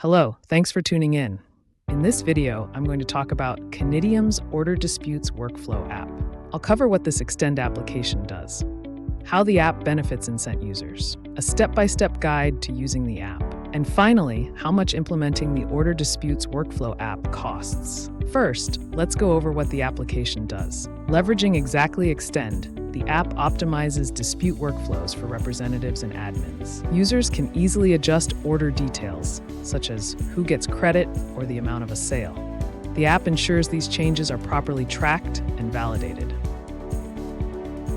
Hello, thanks for tuning in. In this video, I'm going to talk about Canidium's Order Disputes Workflow app. I'll cover what this Extend application does, how the app benefits Incent users, a step-by-step guide to using the app, and finally, how much implementing the Order Disputes Workflow app costs. First, let's go over what the application does. Leveraging Xactly Extend, the app optimizes dispute workflows for representatives and admins. Users can easily adjust order details, such as who gets credit or the amount of a sale. The app ensures these changes are properly tracked and validated.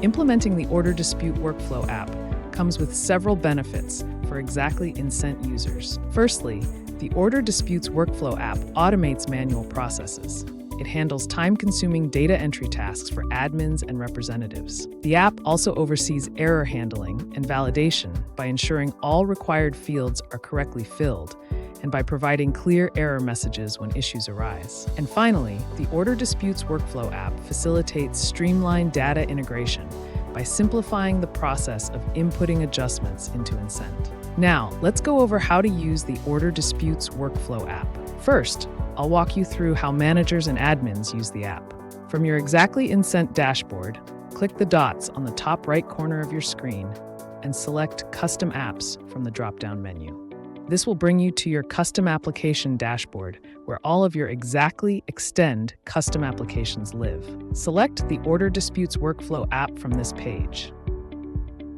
Implementing the Order Dispute Workflow app comes with several benefits for Xactly Incent users. Firstly, the Order Disputes Workflow app automates manual processes. It handles time-consuming data entry tasks for admins and representatives. The app also oversees error handling and validation by ensuring all required fields are correctly filled and by providing clear error messages when issues arise. And finally, the Order Disputes Workflow app facilitates streamlined data integration by simplifying the process of inputting adjustments into Incent. Now, let's go over how to use the Order Disputes Workflow app. First, I'll walk you through how managers and admins use the app. From your Xactly Incent dashboard, click the dots on the top right corner of your screen and select Custom Apps from the drop-down menu. This will bring you to your Custom Application dashboard, where all of your Xactly Extend custom applications live. Select the Order Disputes Workflow app from this page.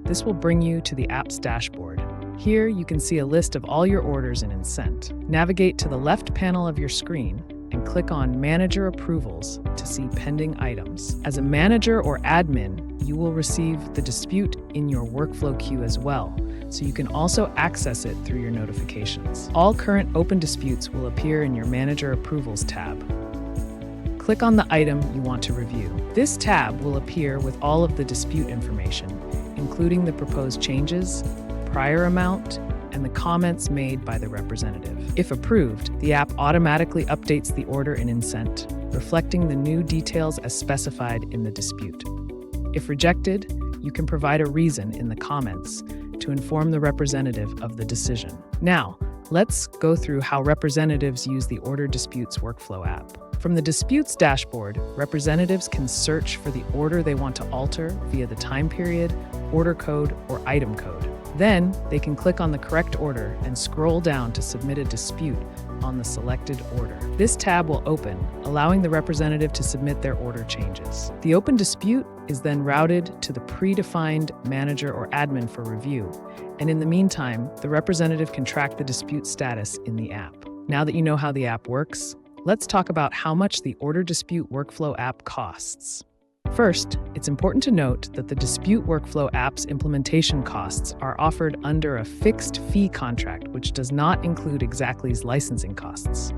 This will bring you to the app's dashboard. Here, you can see a list of all your orders in Incent. Navigate to the left panel of your screen and click on Manager Approvals to see pending items. As a manager or admin, you will receive the dispute in your workflow queue as well, so you can also access it through your notifications. All current open disputes will appear in your Manager Approvals tab. Click on the item you want to review. This tab will appear with all of the dispute information, including the proposed changes, prior amount, and the comments made by the representative. If approved, the app automatically updates the order in Incent, reflecting the new details as specified in the dispute. If rejected, you can provide a reason in the comments to inform the representative of the decision. Now, let's go through how representatives use the Order Disputes Workflow app. From the Disputes dashboard, representatives can search for the order they want to alter via the time period, order code, or item code. Then, they can click on the correct order and scroll down to submit a dispute on the selected order. This tab will open, allowing the representative to submit their order changes. The open dispute is then routed to the predefined manager or admin for review, and in the meantime, the representative can track the dispute status in the app. Now that you know how the app works, let's talk about how much the Order Dispute Workflow app costs. First, it's important to note that the Dispute Workflow app's implementation costs are offered under a fixed fee contract, which does not include Xactly's licensing costs.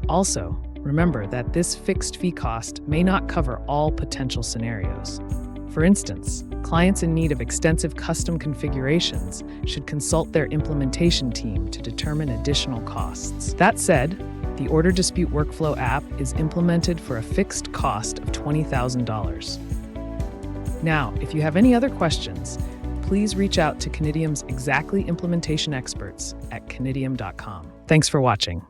Also, remember that this fixed fee cost may not cover all potential scenarios. For instance, clients in need of extensive custom configurations should consult their implementation team to determine additional costs. That said, the Order Dispute Workflow app is implemented for a fixed cost of $20,000. Now, if you have any other questions, please reach out to Canidium's Xactly implementation experts at canidium.com. Thanks for watching.